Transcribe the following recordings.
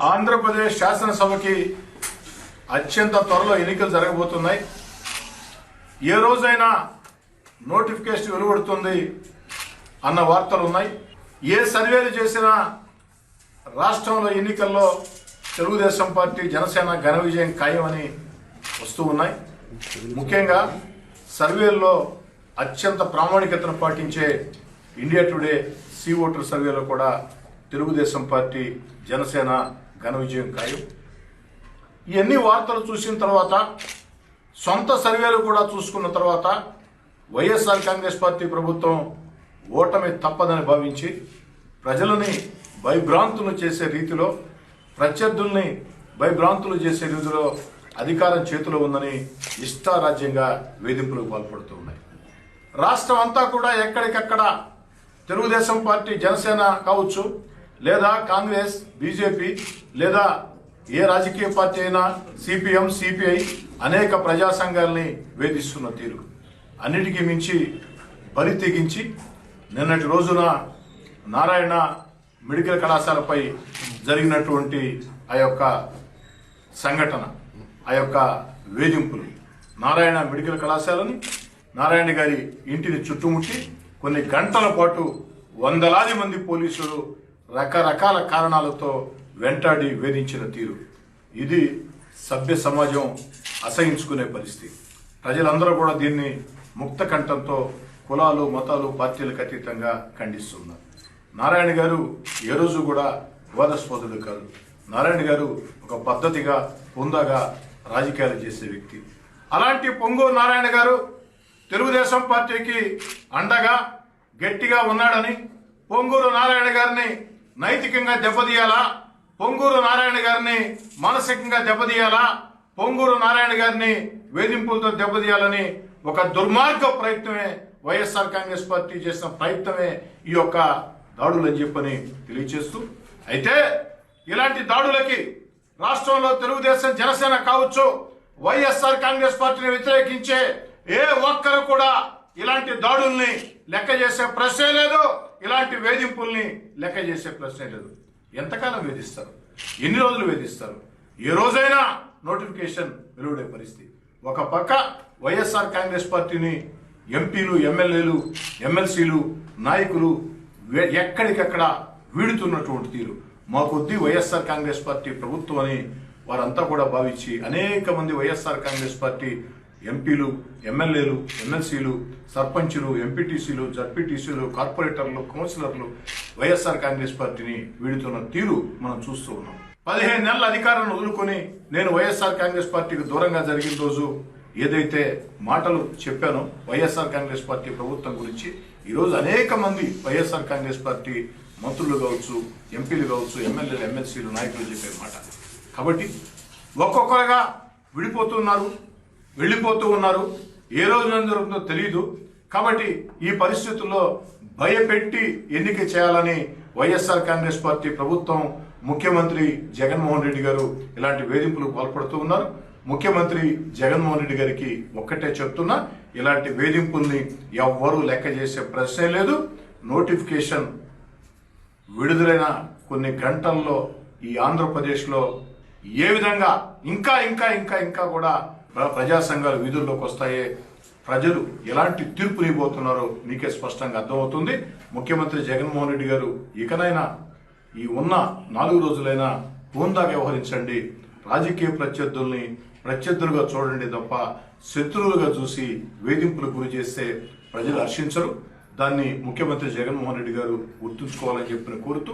ఆంధ్రప్రదేశ్ శాసనసభకి అత్యంత త్వరలో ఎన్నికలు జరగబోతున్నాయి. ఏ రోజైనా నోటిఫికేషన్ వెలువడుతుంది అన్న వార్తలు ఉన్నాయి. ఏ సర్వేలు చేసినా రాష్ట్రంలో ఎన్నికల్లో తెలుగుదేశం పార్టీ జనసేన ఘన విజయం ఖాయమని వస్తూ ఉన్నాయి. ముఖ్యంగా సర్వేల్లో అత్యంత ప్రామాణికతను పాటించే ఇండియా టుడే సి ఓటర్ సర్వేలో కూడా తెలుగుదేశం పార్టీ జనసేన ఘన విజయం ఖాయం. ఇవన్నీ వార్తలు చూసిన తర్వాత, సొంత సర్వేలు కూడా చూసుకున్న తర్వాత వైఎస్ఆర్ కాంగ్రెస్ పార్టీ ప్రభుత్వం ఓటమి తప్పదని భావించి ప్రజలని భయభ్రాంతులు చేసే రీతిలో, ప్రత్యర్థుల్ని భయభ్రాంతులు చేసే రీతిలో అధికారం చేతిలో ఉందని ఇష్టారాజ్యంగా వేధింపులకు పాల్పడుతూ ఉన్నాయి. రాష్ట్రం అంతా కూడా ఎక్కడికక్కడ తెలుగుదేశం పార్టీ జనసేన కావచ్చు, లేదా కాంగ్రెస్ బీజేపీ, లేదా ఏ రాజకీయ పార్టీ అయినా సిపిఎం సిపిఐ అనేక ప్రజా సంఘాలని వేధిస్తున్న తీరు అన్నిటికీ మించి బరి తెగించి నిన్నటి రోజున నారాయణ మెడికల్ కళాశాలపై జరిగినటువంటి ఆ యొక్క సంఘటన, ఆ యొక్క వేధింపులు, నారాయణ మెడికల్ కళాశాలని, నారాయణ గారి ఇంటిని చుట్టుముట్టి కొన్ని గంటల పాటు వందలాది మంది పోలీసులు రకరకాల కారణాలతో వెంటాడి వేధించిన తీరు, ఇది సభ్య సమాజం అసహించుకునే పరిస్థితి. ప్రజలందరూ కూడా దీన్ని ముక్త కంఠంతో కులాలు మతాలు పార్టీలకు అతీతంగా ఖండిస్తున్నారు. నారాయణ గారు ఏ రోజు కూడా వివాదాస్పదుడు కాదు. నారాయణ గారు ఒక పద్ధతిగా హుందాగా రాజకీయాలు చేసే వ్యక్తి. అలాంటి పొంగూరు నారాయణ గారు తెలుగుదేశం పార్టీకి అండగా గట్టిగా ఉన్నాడని, పొంగూరు నారాయణ గారిని నైతికంగా దెబ్బతీయాలా, పొంగూరు నారాయణ గారిని మానసికంగా దెబ్బతీయాలా, పొంగూరు నారాయణ గారిని వేధింపులతో దెబ్బతీయాలని ఒక దుర్మార్గ ప్రయత్నమే వైఎస్ఆర్ కాంగ్రెస్ పార్టీ చేసిన ప్రయత్నమే ఈ యొక్క దాడులు అని చెప్పని తెలియజేస్తూ, అయితే ఇలాంటి దాడులకి రాష్ట్రంలో తెలుగుదేశం జనసేన కావచ్చు, వైఎస్ఆర్ కాంగ్రెస్ పార్టీని వ్యతిరేకించే ఏ ఒక్కరు కూడా ఇలాంటి దాడుల్ని లెక్క చేసే ప్రశ్నే లేదు, ఇలాంటి వేధింపుల్ని లెక్క చేసే ప్రశ్నే లేదు. ఎంతకాలం వేధిస్తారు? ఎన్ని రోజులు వేధిస్తారు? ఏ రోజైనా నోటిఫికేషన్ వెలువడే పరిస్థితి. ఒక పక్క వైఎస్ఆర్ కాంగ్రెస్ పార్టీని ఎంపీలు, ఎమ్మెల్యేలు, ఎమ్మెల్సీలు, నాయకులు ఎక్కడికక్కడ వీడుతున్నటువంటి తీరు, మా కొద్దీ వైఎస్ఆర్ కాంగ్రెస్ పార్టీ ప్రభుత్వం అని వారంతా కూడా భావించి అనేక మంది వైఎస్ఆర్ కాంగ్రెస్ పార్టీ ఎంపీలు, ఎమ్మెల్యేలు, ఎమ్మెల్సీలు, సర్పంచులు, ఎంపీటీసీలు, జడ్పీటీసీలు, కార్పొరేటర్లు, కౌన్సిలర్లు వైఎస్ఆర్ కాంగ్రెస్ పార్టీని వీడుతున్న తీరు మనం చూస్తూ ఉన్నాం. 15 నెలల అధికారాన్ని వదులుకొని నేను వైఎస్ఆర్ కాంగ్రెస్ పార్టీకి దూరంగా జరిగిన రోజు ఏదైతే మాటలు చెప్పానో వైఎస్ఆర్ కాంగ్రెస్ పార్టీ ప్రభుత్వం గురించి, ఈరోజు అనేక మంది వైఎస్ఆర్ కాంగ్రెస్ పార్టీ మంత్రులు కావచ్చు, ఎంపీలు కావచ్చు, ఎమ్మెల్యేలు, ఎమ్మెల్సీలు, నాయకులు చెప్పే మాట. కాబట్టి ఒక్కొక్కరుగా విడిపోతున్నారు, వెళ్ళిపోతూ ఉన్నారు. ఏ రోజున జరుగుతుందో తెలియదు. కాబట్టి ఈ పరిస్థితుల్లో భయపెట్టి ఎన్నిక చేయాలని వైఎస్ఆర్ కాంగ్రెస్ పార్టీ ప్రభుత్వం, ముఖ్యమంత్రి జగన్మోహన్ రెడ్డి గారు ఇలాంటి వేధింపులకు పాల్పడుతూ ఉన్నారు. ముఖ్యమంత్రి జగన్మోహన్ రెడ్డి గారికి ఒక్కటే చెప్తున్నా, ఇలాంటి వేధింపుల్ని ఎవ్వరూ లెక్క చేసే ప్రశ్నే లేదు. నోటిఫికేషన్ విడుదలైన కొన్ని గంటల్లో ఈ ఆంధ్రప్రదేశ్లో ఏ విధంగా ఇంకా ఇంకా ఇంకా ఇంకా కూడా ప్రజా సంఘాలు వీధుల్లోకి వస్తాయే, ప్రజలు ఎలాంటి తీర్పునివ్వబోతున్నారో మీకే స్పష్టంగా అర్థమవుతుంది. ముఖ్యమంత్రి జగన్మోహన్ రెడ్డి గారు ఇకనైనా ఈ ఉన్న 4 రోజులైనా హోందాగా వ్యవహరించండి, రాజకీయ ప్రత్యర్థుల్ని ప్రత్యర్థులుగా చూడండి తప్ప శత్రువులుగా చూసి వేధింపులకు గురి చేస్తే ప్రజలు హర్షించరు. దాన్ని ముఖ్యమంత్రి జగన్మోహన్ రెడ్డి గారు గుర్తుంచుకోవాలని చెప్పిన కోరుతూ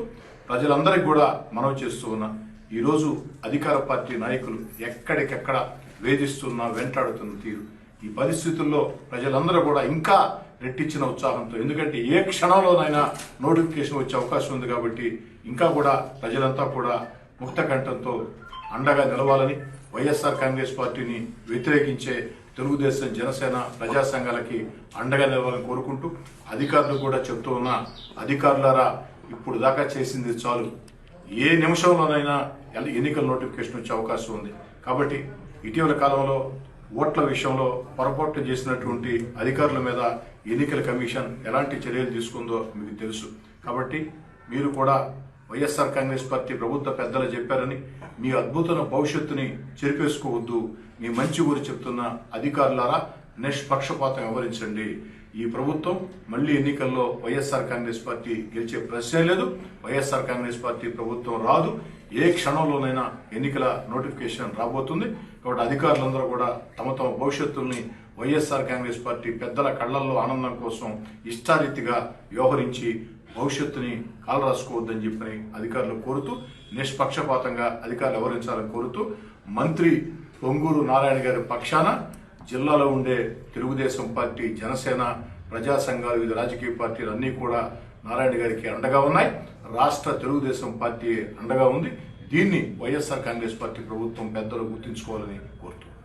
ప్రజలందరికీ కూడా మనవి చేస్తూ ఉన్నా. ఈరోజు అధికార పార్టీ నాయకులు ఎక్కడికెక్కడ వేధిస్తున్నా, వెంటాడుతున్న తీరు, ఈ పరిస్థితుల్లో ప్రజలందరూ కూడా ఇంకా రెట్టించిన ఉత్సాహంతో, ఎందుకంటే ఏ క్షణంలోనైనా నోటిఫికేషన్ వచ్చే అవకాశం ఉంది కాబట్టి ఇంకా కూడా ప్రజలంతా కూడా ముక్త కంఠంతో అండగా నిలవాలని, వైఎస్ఆర్ కాంగ్రెస్ పార్టీని వ్యతిరేకించే తెలుగుదేశం జనసేన ప్రజా సంఘాలకి అండగా నిలవాలని కోరుకుంటూ, అధికారులు కూడా చెప్తూ ఉన్నా, అధికారులారా ఇప్పుడు దాకా చేసింది చాలు, ఏ నిమిషంలోనైనా ఎన్నికల నోటిఫికేషన్ వచ్చే అవకాశం ఉంది. కాబట్టి ఇటీవల కాలంలో ఓట్ల విషయంలో పొరపాట్లు చేసినటువంటి అధికారుల మీద ఎన్నికల కమిషన్ ఎలాంటి చర్యలు తీసుకుందో మీకు తెలుసు. కాబట్టి మీరు కూడా వైఎస్ఆర్ కాంగ్రెస్ పార్టీ ప్రభుత్వ పెద్దలు చెప్పారని మీ అద్భుతమైన భవిష్యత్తుని చెరిపేసుకోవద్దు. మీ మంచి గురి చెప్తున్న అధికారులారా నిష్పక్షపాతం వ్యవహరించండి. ఈ ప్రభుత్వం మళ్లీ ఎన్నికల్లో వైఎస్ఆర్ కాంగ్రెస్ పార్టీ గెలిచే ప్రశ్నే లేదు. వైఎస్ఆర్ కాంగ్రెస్ పార్టీ ప్రభుత్వం రాదు. ఏ క్షణంలోనైనా ఎన్నికల నోటిఫికేషన్ రాబోతుంది. కాబట్టి అధికారులందరూ కూడా తమ తమ భవిష్యత్తుల్ని వైఎస్ఆర్ కాంగ్రెస్ పార్టీ పెద్దల కళ్లల్లో ఆనందం కోసం ఇష్టారీతిగా వ్యవహరించి భవిష్యత్తుని కాలరాసుకోవద్దని చెప్పని అధికారులు కోరుతూ, నిష్పక్షపాతంగా అధికారులు వ్యవహరించాలని కోరుతూ, మంత్రి పొంగూరు నారాయణ గారి పక్షాన జిల్లాలో ఉండే తెలుగుదేశం పార్టీ, జనసేన, ప్రజా సంఘాలు, వివిధ రాజకీయ పార్టీలు అన్నీ కూడా నారాయణ గారికి అండగా ఉన్నాయి. రాష్ట్ర తెలుగుదేశం పార్టీ అండగా ఉంది. దీన్ని వైఎస్ఆర్ కాంగ్రెస్ పార్టీ ప్రభుత్వం పెద్దలు గుర్తుంచుకోవాలని కోరుతున్నాను.